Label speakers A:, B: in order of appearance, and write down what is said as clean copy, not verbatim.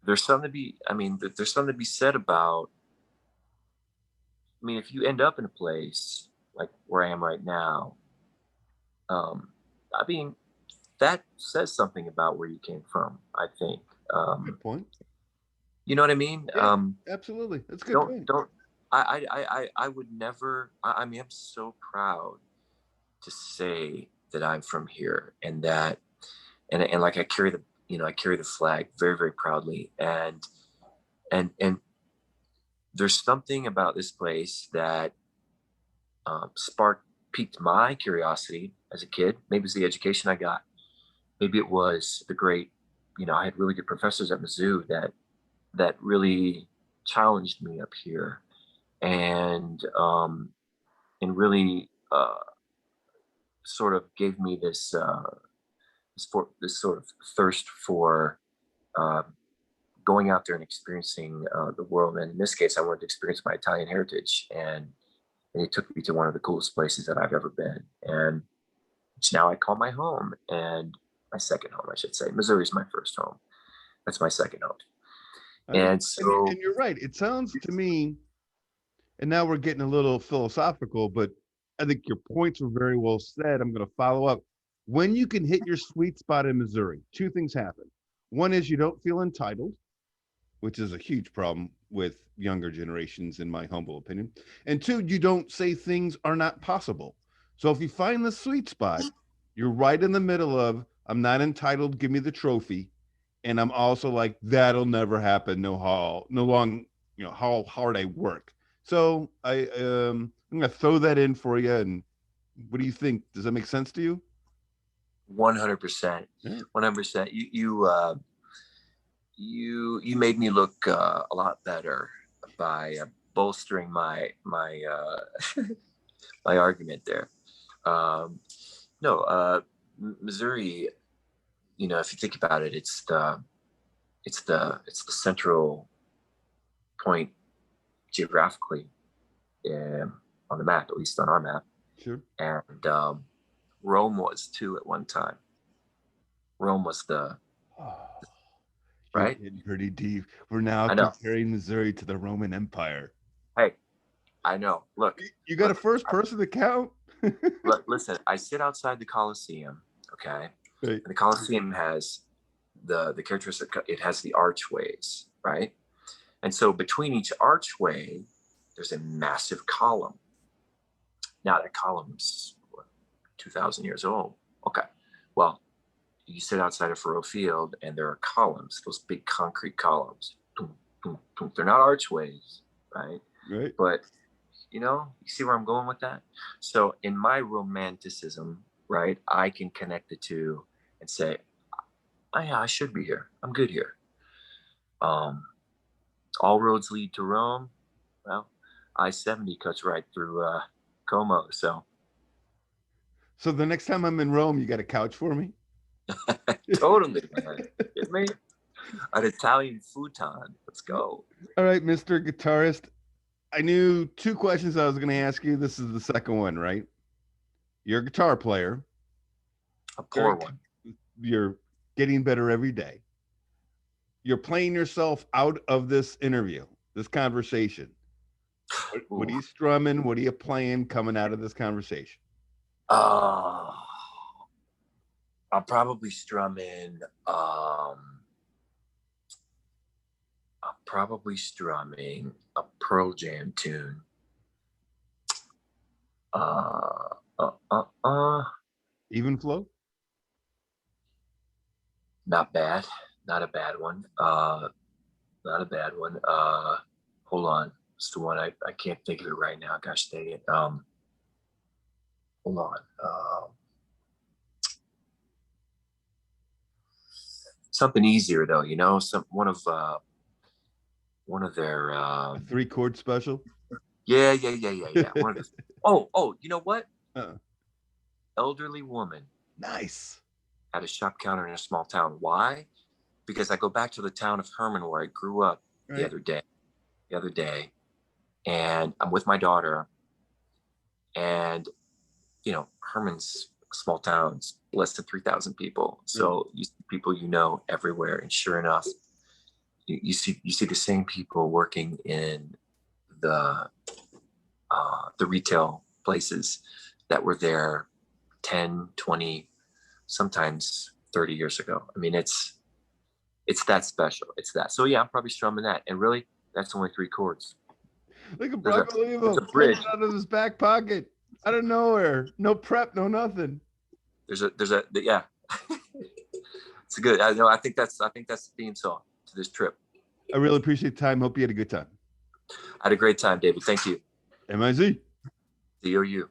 A: there's something to be, I mean, there's something to be said about, I mean, if you end up in a place like where I am right now, I mean, that says something about where you came from, I think.
B: Good point.
A: You know what I mean?
B: Yeah, absolutely. That's a good point.
A: Don't, I would never, I mean, I'm so proud to say that I'm from here, and that, and like I carry the, I carry the flag very, very proudly. And there's something about this place that piqued my curiosity as a kid. Maybe it's the education I got. Maybe it was the great, I had really good professors at Mizzou that really challenged me up here, and really sort of gave me this sort of thirst for uh, going out there and experiencing the world. And in this case, I wanted to experience my Italian heritage, and it took me to one of the coolest places that I've ever been, and which now I call my home, and my second home, I should say. Missouri is my first home. That's my second home. And so,
B: and you're right. It sounds to me, and now we're getting a little philosophical, but I think your points were very well said. I'm going to follow up. When you can hit your sweet spot in Missouri, two things happen. One is you don't feel entitled, which is a huge problem with younger generations, in my humble opinion. And two, you don't say things are not possible. So if you find the sweet spot, you're right in the middle of, I'm not entitled, give me the trophy. And I'm also like, that'll never happen. How hard I work. So I'm gonna throw that in for you. And what do you think? Does that make sense to you?
A: 100%, 100%. You made me look a lot better by bolstering my my argument there. No, Missouri. If you think about it, it's the central point geographically, on the map, at least on our map.
B: Sure.
A: And Rome was too at one time. Rome was the right.
B: Getting pretty deep. We're now
A: I know.
B: comparing Missouri to the Roman Empire.
A: Hey, I know. Look,
B: you got a first person account.
A: Listen, I sit outside the Colosseum. Okay,
B: right.
A: And the Colosseum has the characteristic. It has the archways, right? And so between each archway, there's a massive column. Now that column's 2,000 years old. Okay, well, you sit outside of Faroe Field, and there are columns, those big concrete columns. They're not archways, right?
B: Right.
A: But you see where I'm going with that? So in my romanticism, right, I can connect the two and say, oh, yeah, I should be here. I'm good here. All roads lead to Rome. Well, I-70 cuts right through Como. So
B: the next time I'm in Rome, you got a couch for me?
A: Totally, man. Get me an Italian futon. Let's go.
B: All right, Mr. Guitarist. I knew two questions I was going to ask you. This is the second one, right? You're a guitar player.
A: A poor one.
B: You're getting better every day. You're playing yourself out of this interview, this conversation. What are you strumming? What are you playing coming out of this conversation?
A: I'm probably strumming. A Pearl Jam tune.
B: Even flow?
A: Not bad. Not a bad one. Not a bad one. Hold on. It's the one I can't think of it right now. Gosh dang it. Hold on. Something easier though, one of their
B: a 3-chord special.
A: Yeah. One of the, oh, you know what? Elderly woman.
B: Nice.
A: At a shop counter in a small town. Why? Because I go back to the town of Herman where I grew up the other day, and I'm with my daughter, and Herman's small towns, less than 3,000 people. So you see people everywhere, and sure enough, you see the same people working in the retail places that were there 10, 20, sometimes 30 years ago. I mean, it's that special. It's that. So yeah, I'm probably strumming that. And really, that's only 3 chords.
B: Look at
A: There's
B: Brock Olivo pulling it out of his back pocket, out of nowhere. No prep, no nothing.
A: Yeah. It's good. I know. I think that's the theme song to this trip.
B: I really appreciate the time. Hope you had a good time.
A: I had a great time, David. Thank you.
B: MIZ.
A: DOU.